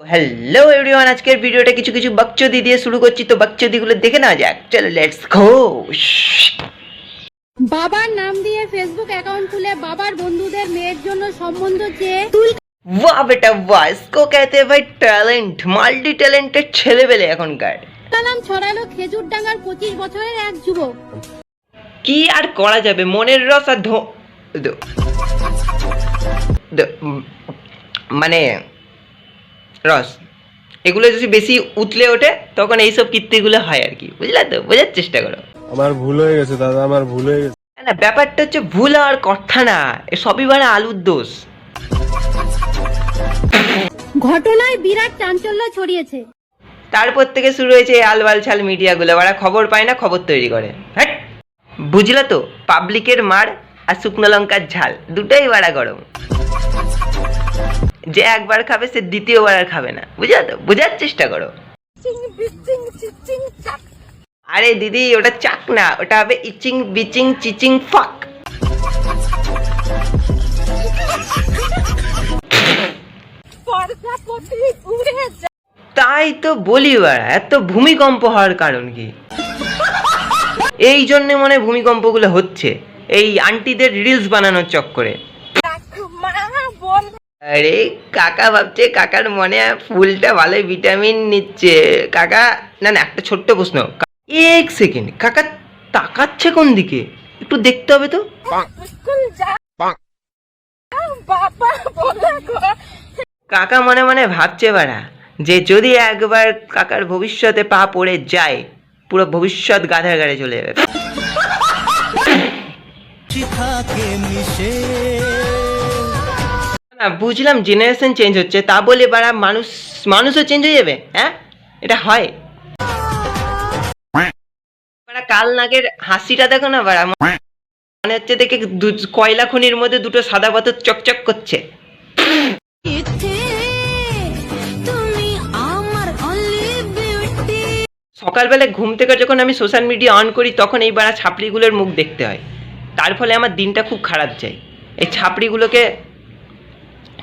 Hello everyone, আজকের ভিডিওটা কিছু কিছু বকচোদি দিয়ে শুরু করছি। তো বকচোদিগুলো দেখে নেওয়া যাক। চলো লেটস গো। বাবার নাম দিয়ে ফেসবুক অ্যাকাউন্ট খুলে বাবার বন্ধুদের মেয়ের জন্য সম্বন্ধ চেয়ে वाह बेटा वाह, इसको कहते हैं भाई टैलेंट। মাল্টি ট্যালেন্টেড ছেলেবেলে এখনকার। তুলকালাম ছড়ালো খেজুরডাঙ্গার 25 বছরের এক যুবক। কি আর করা যাবে, মনের রস আর মানে রস এগুলো যদি বেশি উতলে ওঠে তখন এইসব কীর্তিগুলো হয় আর কি, বুঝলা তো? বোঝার চেষ্টা করো। আমার ভুল হয়ে গেছে দাদা, আমার ভুল হয়ে গেছে। না, ব্যাপারটা হচ্ছে ভুল হওয়ার কথা না, এ সবই মানে আলুর দোষ। ঘটনায় বিরাট চাঞ্চল্য ছড়িয়েছে। তারপর থেকে শুরু হয়েছে এই আলবাল ছাল মিডিয়াগুলো, ওরা খবর পায় না, খবর তৈরি করে। হ্যাঁ, বুঝলা তো? পাবলিকের মার আর শুকনো লঙ্কার ঝাল দুটোই বাড়া গরম। যে একবার খাবে সে দ্বিতীয়বার আর খাবে না, বুঝলা তো? বোঝার চেষ্টা করো। আরে দিদি, ওটা চাক না, ওটা হবে ইচিং বিচিং চিচিং ফাক। তাই তো বলি বাড়া, এত ভূমিকম্প হওয়ার কারণ কি? এই জন্য মনে হয় ভূমিকম্পগুলো হচ্ছে, এই আন্টিদের রিলস বানানোর চক্করে। আরে কাকা ভাবছে কাকার মনে ফুলটা ভালো ভিটামিন নিচ্ছে। কাকা না না, একটা ছোট্ট প্রশ্ন, এক সেকেন্ড, কাকা তাকাচ্ছে কোন দিকে একটু দেখতে হবে তো। কাকা মনে মনে ভাবছে বাড়া যে যদি একবার কাকার ভবিষ্যতে পা পড়ে যায়, পুরো ভবিষ্যৎ গাধার গাড়ি চলে যাবে। না, বুঝলাম জেনারেশন চেঞ্জ হচ্ছে, তা বলে বাড়া মানুষও চেঞ্জ হয়ে যাবে? হ্যাঁ, এটা হয়? কাল নাগের হাসিটা দেখো না বাড়া, মনে হচ্ছে দেখে কয়লা খনির মধ্যে দুটো সাদা পাথর চকচক করছে। সকালবেলায় ঘুম থেকে যখন আমি সোশ্যাল মিডিয়া অন করি তখন এই বাড়া ছাপড়িগুলোর মুখ দেখতে হয়। তার ফলে আমার দিনটা খুব খারাপ যায়। এই ছাপড়িগুলোকে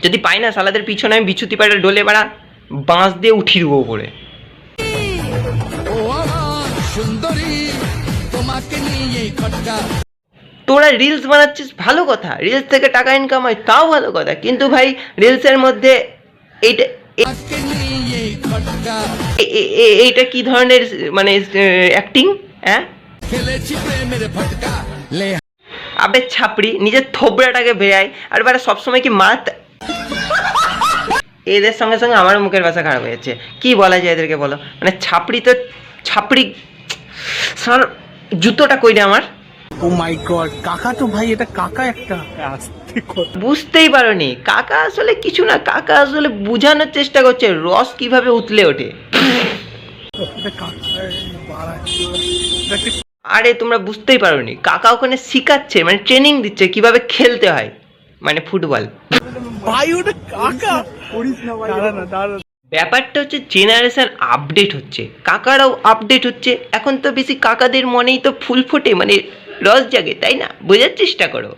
যদি পাই না, সালাদের পিছনে আমি বিছুতি পাড়া ডোলে বাড়া বাঁশ দিয়ে উঠিয়ে দেবো উপরে। তোরা রিলস বানাচ্ছিস, ভালো কথা, রিলস থেকে টাকা ইনকাম হয়, তাও ভালো কথা, কিন্তু ভাই রিলসের মধ্যে এইটা কি ধরনের মানে অ্যাক্টিং? হ্যাঁ, আবে ছাপড়ি, নিজের থোবড়াটাকে বেড়ায় আর বারা সবসময় কি মাত। এদের সঙ্গে সঙ্গে আমার মুখের ভাষা খারাপ হয়েছে, কি বলা যায় এদেরকে বলো? মানে ছাপড়ি তো ছাপড়ি, স্যার জুতোটা কইরে আমার। ও মাই গড, কাকা তো ভাই, এটা কাকা একটা। বুঝতেই পারোনি, কাকা আসলে কিছু না, কাকা আসলে বোঝানোর চেষ্টা করছে রস কিভাবে উতলে ওঠে। আরে তোমরা বুঝতেই পারোনি, কাকা ওখানে শিখাচ্ছে, মানে ট্রেনিং দিচ্ছে কিভাবে খেলতে হয়, মানে ফুটবল। ভাই ওটা কাকা, করিস না ভাই। ব্যাপারটা হচ্ছে জেনারেশন আপডেট হচ্ছে, কাকারাও আপডেট হচ্ছে। এখন তো বেশি কাকাদের মনেই তো ফুল ফোটে, মানে রস জাগে, তাই না? বোঝার চেষ্টা করো।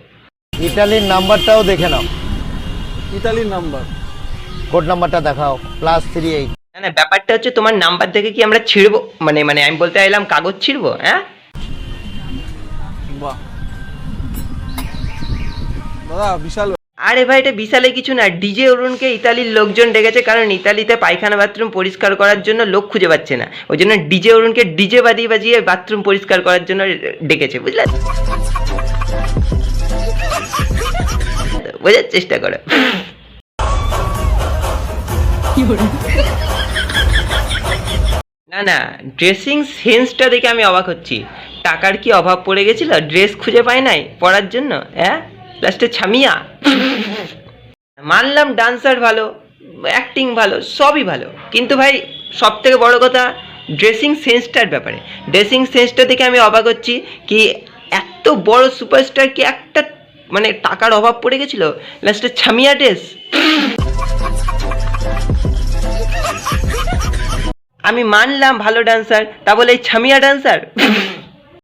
ইতালির নাম্বারটাও দেখে নাও। ইতালির নাম্বার, কোড নাম্বারটা দেখাও, +38। না না, ব্যাপারটা হচ্ছে তোমার নাম্বার দেখে কি আমরা ছিড়বো? মানে মানে আমি বলতে চাইলাম কাগজ ছিড়বো? হ্যাঁ, বাহ দাদা, বিশাল। আরে ভাই, এটা বিশালে কিছু না, ডিজে অরুণকে ইতালির লোকজন ডেকেছে, কারণ ইতালিতে পায়খানা বাথরুম পরিষ্কার করার জন্য লোক খুঁজে পাচ্ছে না, ওই জন্য ডিজে অরুণকে ডিজে বাজিয়ে বাজিয়ে বাথরুম পরিষ্কার করার জন্য ডেকেছে, বুঝলে? বোঝার চেষ্টা করো। না না, ড্রেসিং সেন্সটা দেখে আমি অবাক হচ্ছি। টাকার কি অভাব পড়ে গেছিল, ড্রেস খুঁজে পাই নাই পরার জন্য? হ্যাঁ, লাস্টে ছামিয়া। মানলাম ডান্সার ভালো, অ্যাক্টিং ভালো, সবই ভালো, কিন্তু ভাই সব থেকে বড় কথা ড্রেসিং সেন্সটার ব্যাপারে। ড্রেসিং সেন্সটা দেখে আমি অবাক হচ্ছি কি এত বড় সুপারস্টার কি একটা মানে টাকার অভাব পড়ে গেছিল, লাস্টে ছামিয়া ড্রেস। আমি মানলাম ভালো ডান্সার, তা বলে এই ছামিয়া ডান্সার।